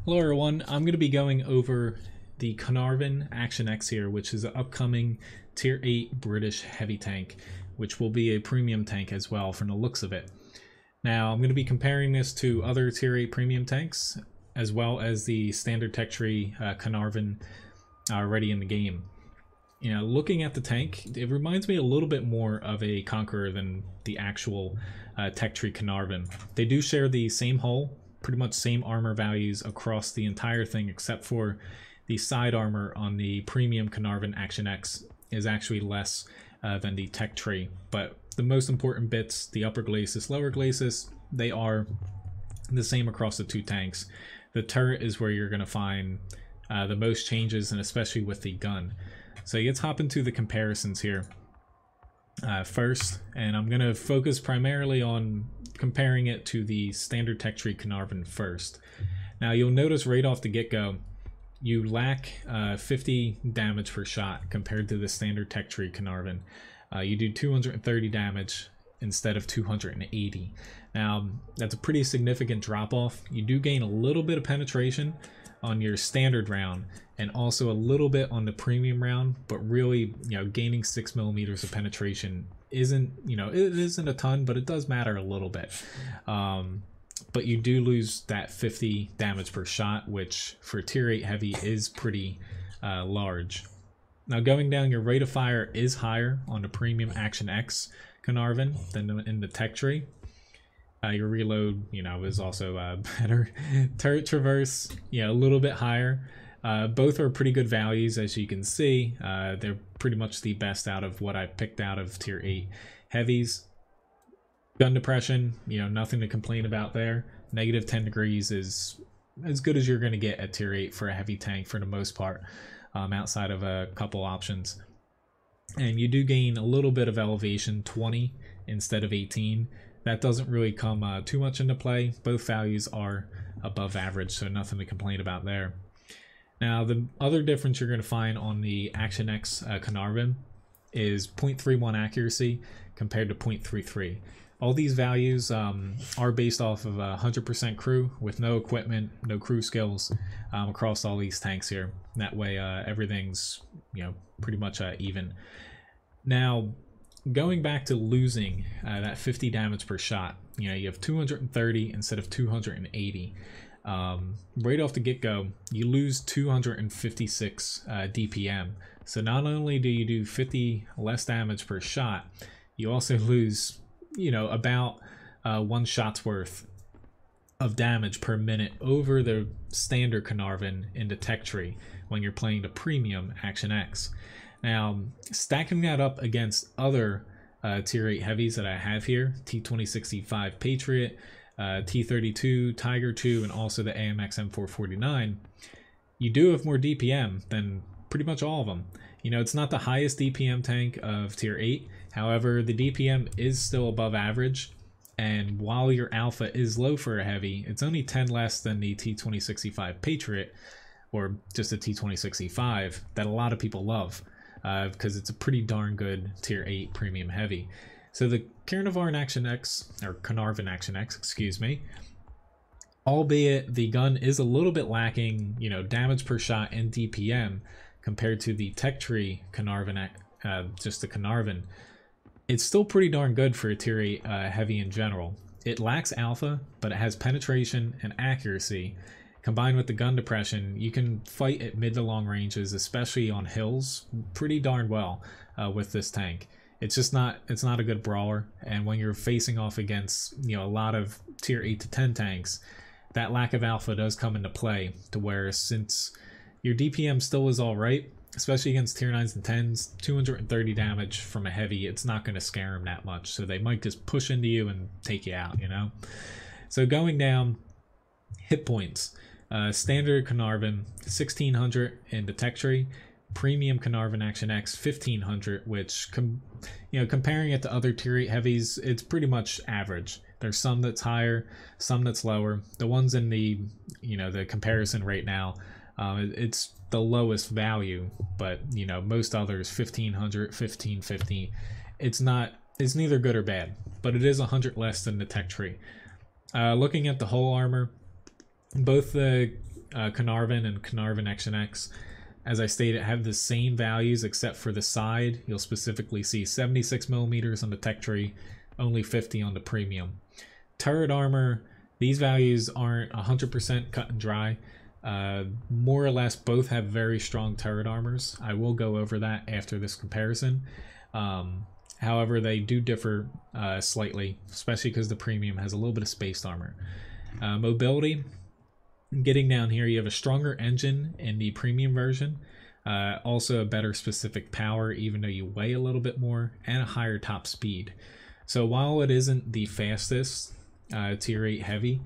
Hello everyone, I'm going to be going over the Caernarvon Action X here, which is an upcoming Tier 8 British heavy tank, which will be a premium tank as well from the looks of it. Now I'm going to be comparing this to other Tier 8 premium tanks, as well as the standard tech tree Caernarvon already in the game. You know, looking at the tank, it reminds me a little bit more of a Conqueror than the actual tech tree Caernarvon. They do share the same hull, pretty much same armor values across the entire thing, except for the side armor on the premium Caernarvon Action X is actually less than the tech tree. But the most important bits, the upper glacis, lower glacis, they are the same across the two tanks. The turret is where you're going to find the most changes, and especially with the gun. So let's hop into the comparisons here first, and I'm going to focus primarily on comparing it to the standard tech tree Caernarvon first. Now you'll notice right off the get-go you lack 50 damage per shot compared to the standard tech tree Caernarvon. You do 230 damage instead of 280. Now that's a pretty significant drop off. You do gain a little bit of penetration on your standard round and also a little bit on the premium round, but really, you know, gaining 6mm of penetration isn't, you know, it isn't a ton, but it does matter a little bit. But you do lose that 50 damage per shot, which for tier 8 heavy is pretty large. Now going down, your rate of fire is higher on the premium Action X Caernarvon than in the tech tree. Your reload, you know, is also better. Turret traverse, yeah, a little bit higher. Both are pretty good values, as you can see. They're pretty much the best out of what I picked out of tier 8 heavies. Gun depression, you know, nothing to complain about there. Negative 10 degrees is as good as you're going to get at tier 8 for a heavy tank for the most part, outside of a couple options. And you do gain a little bit of elevation, 20 instead of 18. That doesn't really come too much into play. Both values are above average, so nothing to complain about there. Now, the other difference you're going to find on the Action X Caernarvon is 0.31 accuracy compared to 0.33. All these values are based off of 100% crew with no equipment, no crew skills across all these tanks here. That way, everything's, you know, pretty much even. Now, going back to losing that 50 damage per shot, you know, you have 230 instead of 280. Right off the get-go, you lose 256 DPM. So not only do you do 50 less damage per shot, you also lose, you know, about 1 shot's worth of damage per minute over the standard Caernarvon in the tech tree when you're playing the premium Action X. Now, stacking that up against other tier 8 heavies that I have here, T2065 Patriot, T32, Tiger 2, and also the AMX M449, you do have more DPM than pretty much all of them. You know, it's not the highest DPM tank of tier 8, however, the DPM is still above average, and while your alpha is low for a heavy, it's only 10 less than the T2065 Patriot, or just a T2065, that a lot of people love, because it's a pretty darn good tier 8 premium heavy. So the Caernarvon Action X, or Caernarvon Action X, excuse me, albeit the gun is a little bit lacking, you know, damage per shot and DPM compared to the tech tree Caernarvon, just the Caernarvon, it's still pretty darn good for a tier 8 heavy in general. It lacks alpha, but it has penetration and accuracy. Combined with the gun depression, you can fight at mid to long ranges, especially on hills, pretty darn well with this tank. It's just not, it's not a good brawler, and when you're facing off against, you know, a lot of tier 8 to 10 tanks, that lack of alpha does come into play, to where since your DPM still is alright, especially against tier 9s and 10s, 230 damage from a heavy, it's not going to scare them that much, so they might just push into you and take you out, you know? So going down, hit points. Standard Caernarvon 1600 in the tech tree, premium Caernarvon Action X 1500, which you know, comparing it to other tier 8 heavies, it's pretty much average. There's some that's higher, some that's lower. The ones in the, you know, the comparison right now, it's the lowest value, but you know, most others 1500, 1550. It's neither good or bad, but it is 100 less than the tech tree. Looking at the whole armor, both the Caernarvon and Caernarvon Action X, as I stated, have the same values except for the side. You'll specifically see 76 millimeters on the tech tree, only 50 on the premium. Turret armor, these values aren't 100% cut and dry. More or less both have very strong turret armors. I will go over that after this comparison. However, they do differ slightly, especially because the premium has a little bit of spaced armor. Mobility, getting down here, you have a stronger engine in the premium version, also a better specific power even though you weigh a little bit more, and a higher top speed. So while it isn't the fastest tier 8 heavy,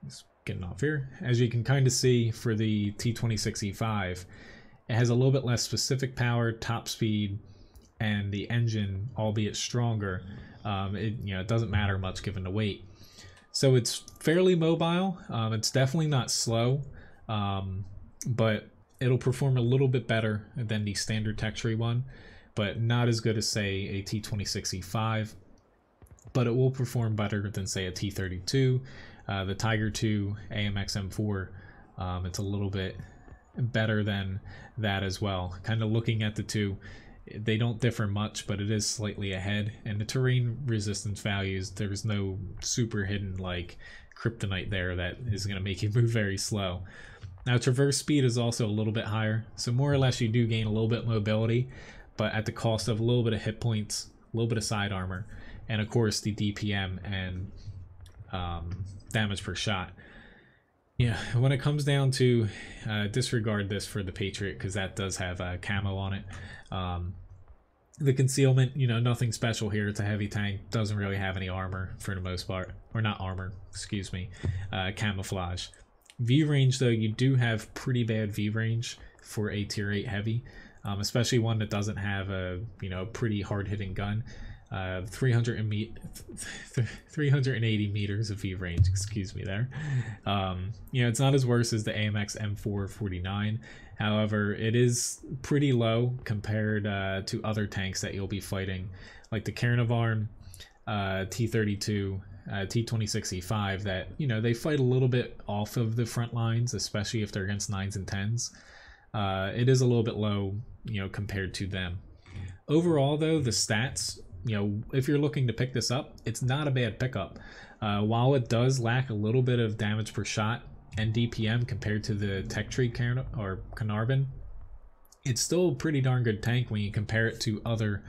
just getting off here, as you can kind of see for the T26E5, it has a little bit less specific power, top speed, and the engine, albeit stronger, it doesn't matter much given the weight. So it's fairly mobile. It's definitely not slow, but it'll perform a little bit better than the standard tech tree one, but not as good as, say, a T26E5. But it will perform better than, say, a T32, the Tiger II AMX M4. It's a little bit better than that as well. Kind of looking at the two, they don't differ much, but it is slightly ahead. And the terrain resistance values, there's no super hidden like kryptonite there that is going to make you move very slow. Now traverse speed is also a little bit higher, so more or less you do gain a little bit mobility, but at the cost of a little bit of hit points, a little bit of side armor, and of course the DPM and damage per shot. Yeah, when it comes down to disregard this for the Patriot, because that does have camo on it. The concealment, nothing special here. It's a heavy tank, doesn't really have any armor for the most part, or not armor, excuse me, camouflage. V range though, you do have pretty bad V range for a tier 8 heavy, especially one that doesn't have a pretty hard hitting gun. 380 meters of V range, excuse me there. It's not as worse as the AMX M449. However, it is pretty low compared to other tanks that you'll be fighting, like the Caernarvon T32, T26E5, that they fight a little bit off of the front lines, especially if they're against 9s and 10s. It is a little bit low, compared to them. Overall though, the stats, if you're looking to pick this up, it's not a bad pickup. While it does lack a little bit of damage per shot and DPM compared to the tech tree Caernarvon, it's still a pretty darn good tank when you compare it to other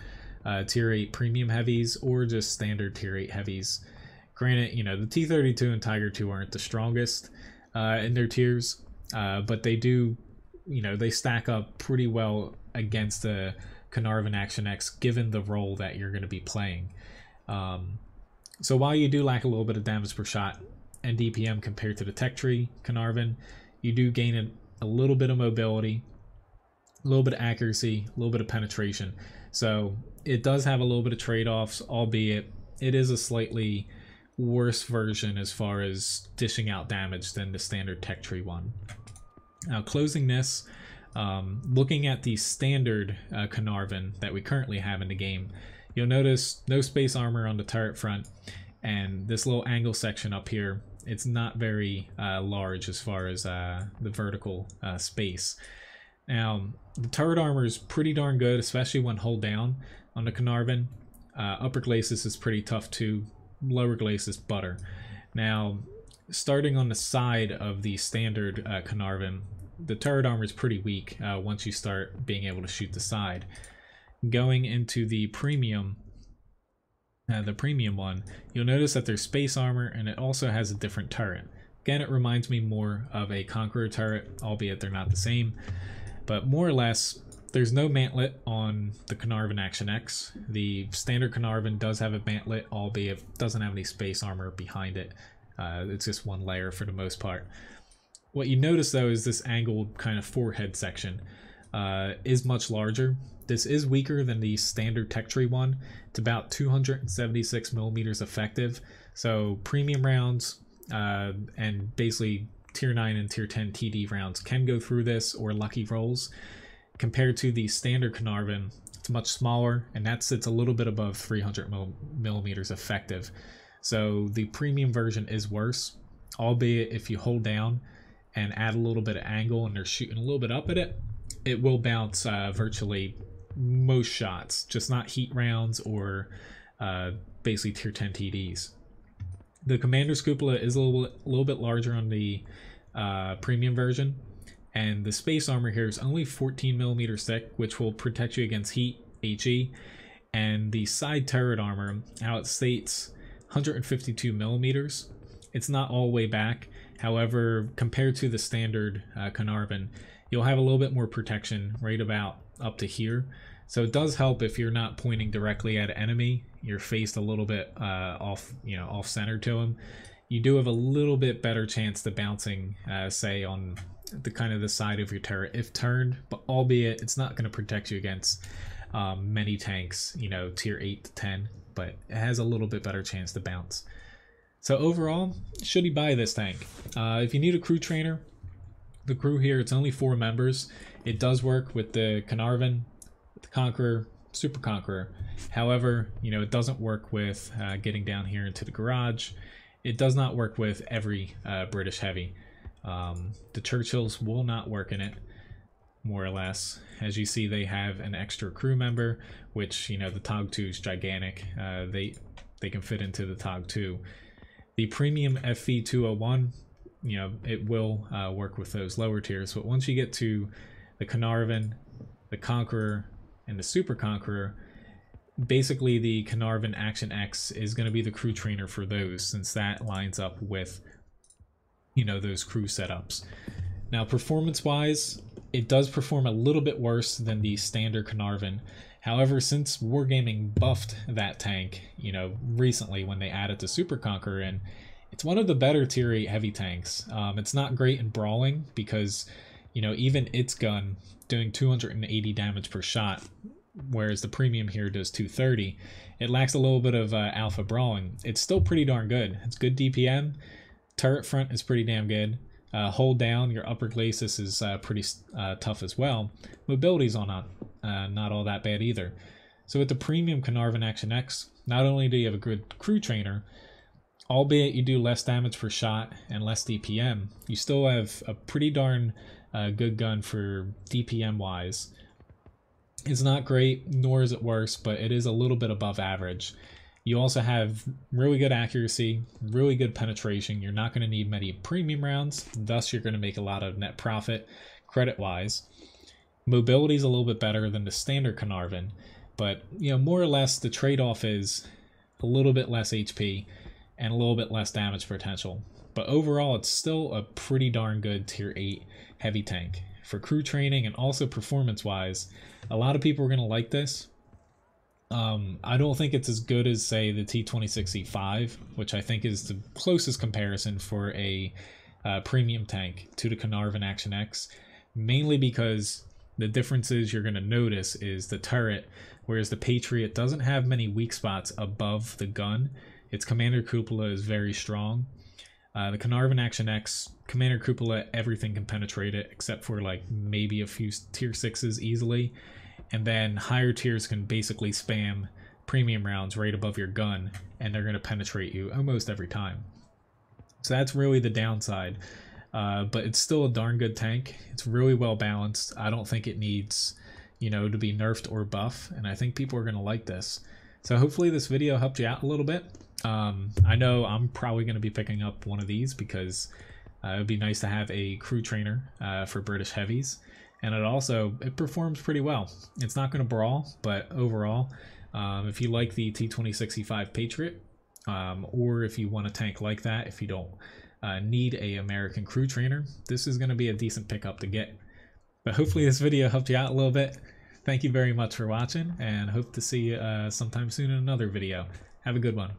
tier 8 premium heavies or just standard tier 8 heavies. Granted, the T32 and Tiger II aren't the strongest in their tiers, but they do, they stack up pretty well against the Caernarvon Action X given the role that you're going to be playing. So while you do lack a little bit of damage per shot and DPM compared to the tech tree Caernarvon, you do gain a little bit of mobility, a little bit of accuracy, a little bit of penetration. So it does have a little bit of trade-offs, albeit it is a slightly worse version as far as dishing out damage than the standard tech tree one. Now closing this, looking at the standard Caernarvon that we currently have in the game, you'll notice no space armor on the turret front, and this little angle section up here, it's not very large as far as the vertical space. Now the turret armor is pretty darn good, especially when hold down on the Caernarvon. Upper glacis is pretty tough too, lower glacis butter. Now starting on the side of the standard Caernarvon, the turret armor is pretty weak once you start being able to shoot the side. Going into the premium one, you'll notice that there's space armor and it also has a different turret. Again, it reminds me more of a Conqueror turret, albeit they're not the same. But more or less, there's no mantlet on the Caernarvon Action X. The standard Caernarvon does have a mantlet, albeit it doesn't have any space armor behind it. It's just one layer for the most part. What you notice though is this angled kind of forehead section is much larger. This is weaker than the standard tech tree one. It's about 276 millimeters effective. So premium rounds and basically tier 9 and tier 10 TD rounds can go through this, or lucky rolls. Compared to the standard Caernarvon, it's much smaller, and that sits a little bit above 300 millimeters effective. So the premium version is worse, albeit if you hold down, and add a little bit of angle and they're shooting a little bit up at it, it will bounce virtually most shots, just not heat rounds or basically tier 10 TDs. The Commander's Cupola is a little bit larger on the premium version, and the space armor here is only 14mm thick, which will protect you against heat, HE, and the side turret armor, how it states 152mm. It's not all the way back. However, compared to the standard Caernarvon, you'll have a little bit more protection right about up to here. So it does help if you're not pointing directly at an enemy. You're faced a little bit off center to him. You do have a little bit better chance to bouncing, say, on the kind of the side of your turret if turned, but albeit it's not going to protect you against many tanks, tier 8 to 10, but it has a little bit better chance to bounce. So overall, should you buy this tank? If you need a crew trainer, the crew here, it's only 4 members. It does work with the Caernarvon, the Conqueror, Super Conqueror. However, it doesn't work with getting down here into the garage. It does not work with every British heavy. The Churchills will not work in it, more or less. As you see, they have an extra crew member, which, the TOG 2 is gigantic. They can fit into the TOG 2. The premium FV 201, it will work with those lower tiers, but once you get to the Caernarvon, the Conqueror, and the Super Conqueror, basically the Caernarvon Action X is going to be the crew trainer for those, since that lines up with those crew setups. Now, performance wise, it does perform a little bit worse than the standard Caernarvon. However, since Wargaming buffed that tank recently when they added the Super Conqueror in, it's one of the better tier 8 heavy tanks. It's not great in brawling because even its gun doing 280 damage per shot, whereas the premium here does 230. It lacks a little bit of alpha brawling. It's still pretty darn good. It's good DPM. Turret front is pretty damn good. Hold down, your upper glacis is pretty tough as well. Mobility's not all that bad either. So with the premium Caernarvon Action X, not only do you have a good crew trainer, albeit you do less damage per shot and less DPM, you still have a pretty darn good gun for DPM wise. It's not great, nor is it worse, but it is a little bit above average. You also have really good accuracy, really good penetration. You're not going to need many premium rounds, thus you're going to make a lot of net profit credit-wise. Mobility is a little bit better than the standard Caernarvon, but more or less the trade-off is a little bit less HP and a little bit less damage potential. But overall, it's still a pretty darn good tier 8 heavy tank. For crew training and also performance-wise, a lot of people are going to like this. I don't think it's as good as, say, the T26E5, which I think is the closest comparison for a premium tank to the Caernarvon Action X, mainly because the differences you're going to notice is the turret, whereas the Patriot doesn't have many weak spots above the gun. Its Commander Cupola is very strong. The Caernarvon Action X, Commander Cupola, everything can penetrate it, except for like maybe a few tier 6s easily. And then higher tiers can basically spam premium rounds right above your gun, and they're going to penetrate you almost every time. So that's really the downside. But it's still a darn good tank. It's really well balanced. I don't think it needs, to be nerfed or buff, and I think people are going to like this. So hopefully this video helped you out a little bit. I know I'm probably going to be picking up one of these because it would be nice to have a crew trainer for British heavies. And it performs pretty well. It's not going to brawl, but overall, if you like the T26E5 Patriot, or if you want a tank like that, if you don't need a American crew trainer, this is going to be a decent pickup to get. But hopefully this video helped you out a little bit. Thank you very much for watching, and hope to see you sometime soon in another video. Have a good one.